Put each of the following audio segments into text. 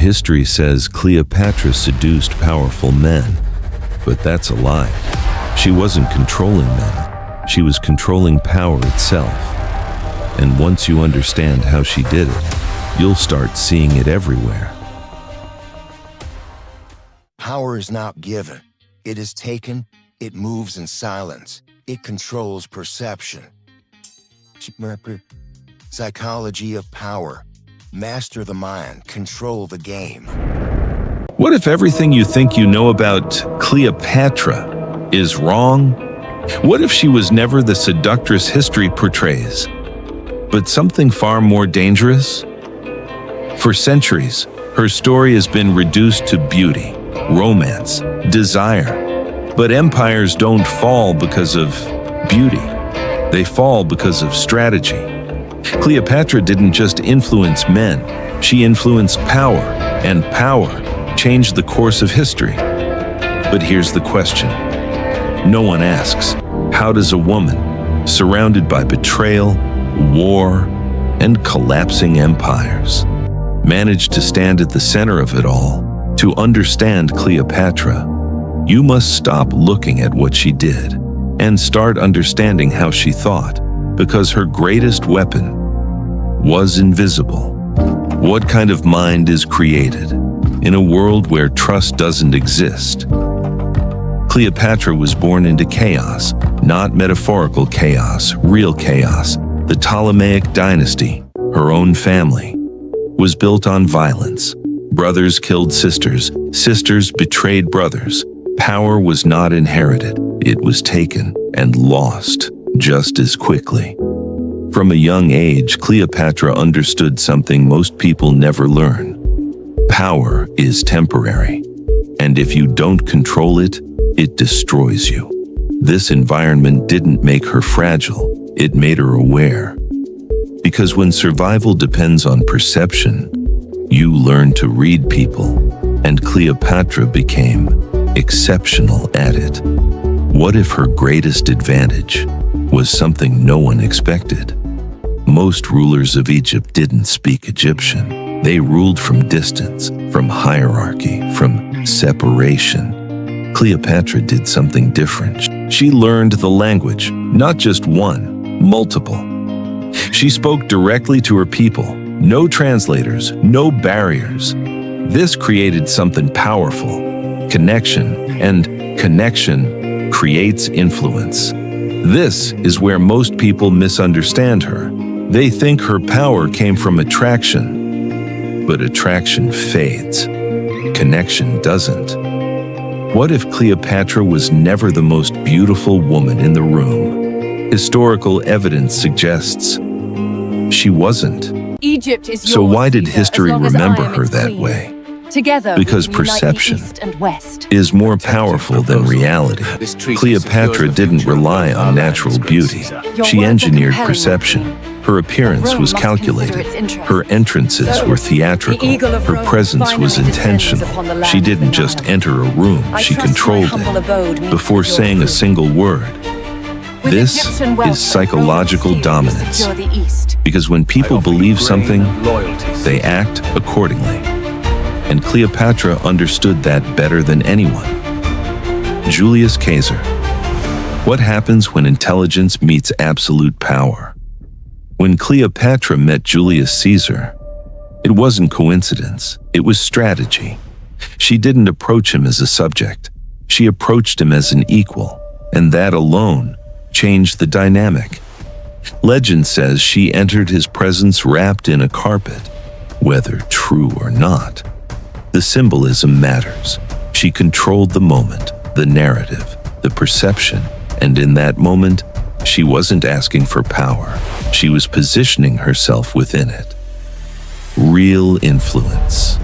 History says Cleopatra seduced powerful men, but that's a lie. She wasn't controlling men. She was controlling power itself. And once you understand how she did it, you'll start seeing it everywhere. Power is not given. It is taken. It moves in silence. It controls perception. Psychology of power. Master the mind. Control the game. What if everything you think you know about Cleopatra is wrong? What if she was never the seductress history portrays, but something far more dangerous? For centuries, her story has been reduced to beauty, romance, desire. But empires don't fall because of beauty. They fall because of strategy. Cleopatra didn't just influence men, she influenced power, and power changed the course of history. But here's the question. No one asks, how does a woman, surrounded by betrayal, war, and collapsing empires, manage to stand at the center of it all? To understand Cleopatra, you must stop looking at what she did and start understanding how she thought, because her greatest weapon was invisible. What kind of mind is created in a world where trust doesn't exist? Cleopatra was born into chaos, not metaphorical chaos, real chaos. The Ptolemaic dynasty, her own family, was built on violence. Brothers killed sisters, sisters betrayed brothers. Power was not inherited, it was taken and lost just as quickly. From a young age, Cleopatra understood something most people never learn. Power is temporary, and if you don't control it, it destroys you. This environment didn't make her fragile, it made her aware. Because when survival depends on perception, you learn to read people, and Cleopatra became exceptional at it. What if her greatest advantage was something no one expected? Most rulers of Egypt didn't speak Egyptian. They ruled from distance, from hierarchy, from separation. Cleopatra did something different. She learned the language, not just one, multiple. She spoke directly to her people. No translators, no barriers. This created something powerful, connection, and connection creates influence. This is where most people misunderstand her. They think her power came from attraction, but attraction fades. Connection doesn't. What if Cleopatra was never the most beautiful woman in the room? Historical evidence suggests she wasn't. Egypt is yours, So why did Caesar, history as long as remember I am her its that queen. way? Together, Because we unite the perception East and West. is more powerful than reality. Cleopatra didn't rely on natural beauty. She engineered perception. Her appearance was calculated. Her entrances were theatrical. Her presence was intentional. She didn't just enter a room, she controlled it before saying a single word. This is psychological dominance. Because when people believe something, they act accordingly. And Cleopatra understood that better than anyone. Julius Caesar. What happens when intelligence meets absolute power? When Cleopatra met Julius Caesar, it wasn't coincidence, it was strategy. She didn't approach him as a subject. She approached him as an equal, and that alone changed the dynamic. Legend says she entered his presence wrapped in a carpet, whether true or not. The symbolism matters. She controlled the moment, the narrative, the perception, and in that moment, she wasn't asking for power. She was positioning herself within it. Real influence.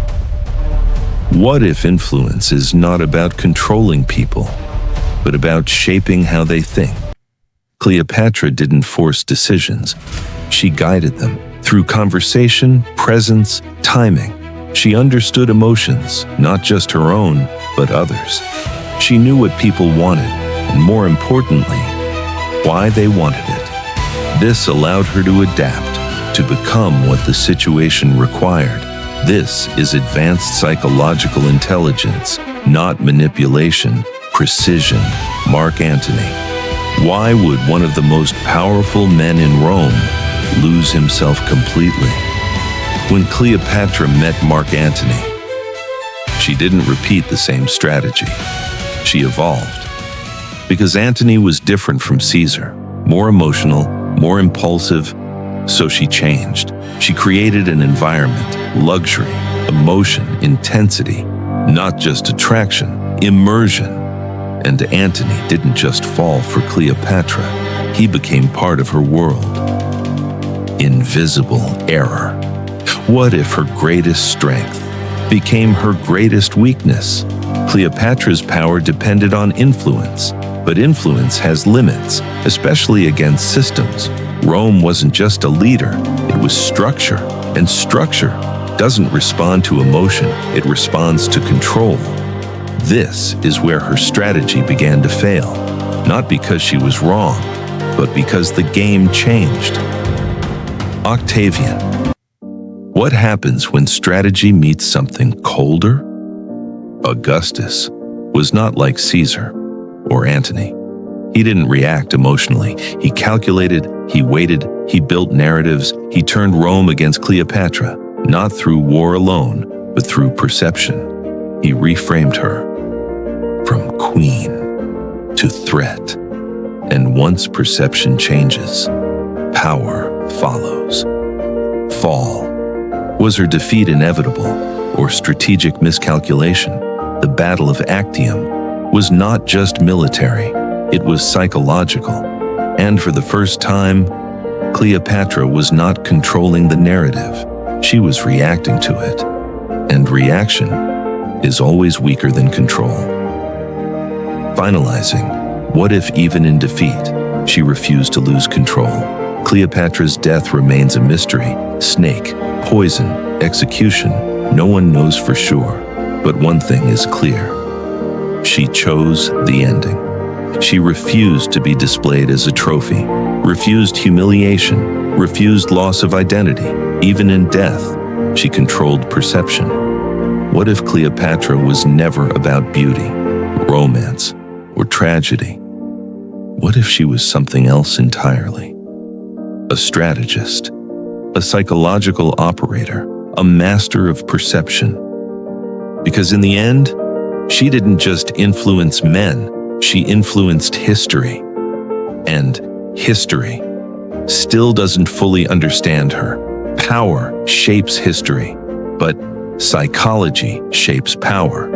What if influence is not about controlling people, but about shaping how they think? Cleopatra didn't force decisions. She guided them through conversation, presence, timing. She understood emotions, not just her own, but others. She knew what people wanted, and more importantly, why they wanted it. This allowed her to adapt, to become what the situation required. This is advanced psychological intelligence, not manipulation, precision. Mark Antony. Why would one of the most powerful men in Rome lose himself completely? When Cleopatra met Mark Antony, she didn't repeat the same strategy. She evolved. Because Antony was different from Caesar, more emotional, more impulsive, so she changed. She created an environment, luxury, emotion, intensity, not just attraction, immersion. And Antony didn't just fall for Cleopatra, he became part of her world. Invisible error. What if her greatest strength became her greatest weakness? Cleopatra's power depended on influence, but influence has limits, especially against systems. Rome wasn't just a leader, it was structure, and structure doesn't respond to emotion, it responds to control. This is where her strategy began to fail, not because she was wrong, but because the game changed. Octavian. What happens when strategy meets something colder? Augustus was not like Caesar or Antony. He didn't react emotionally. He calculated, he waited, he built narratives, he turned Rome against Cleopatra, not through war alone, but through perception. He reframed her from queen to threat. And once perception changes, power follows. Fall. Was her defeat inevitable or strategic miscalculation? The Battle of Actium was not just military, it was psychological. And for the first time, Cleopatra was not controlling the narrative, she was reacting to it. And reaction is always weaker than control. Finalizing, what if even in defeat, she refused to lose control? Cleopatra's death remains a mystery. Snake, poison, execution, no one knows for sure. But one thing is clear. She chose the ending. She refused to be displayed as a trophy, refused humiliation, refused loss of identity. Even in death, she controlled perception. What if Cleopatra was never about beauty, romance, or tragedy? What if she was something else entirely? A strategist, a psychological operator, a master of perception. Because in the end, she didn't just influence men, she influenced history. And history still doesn't fully understand her. Power shapes history, but psychology shapes power.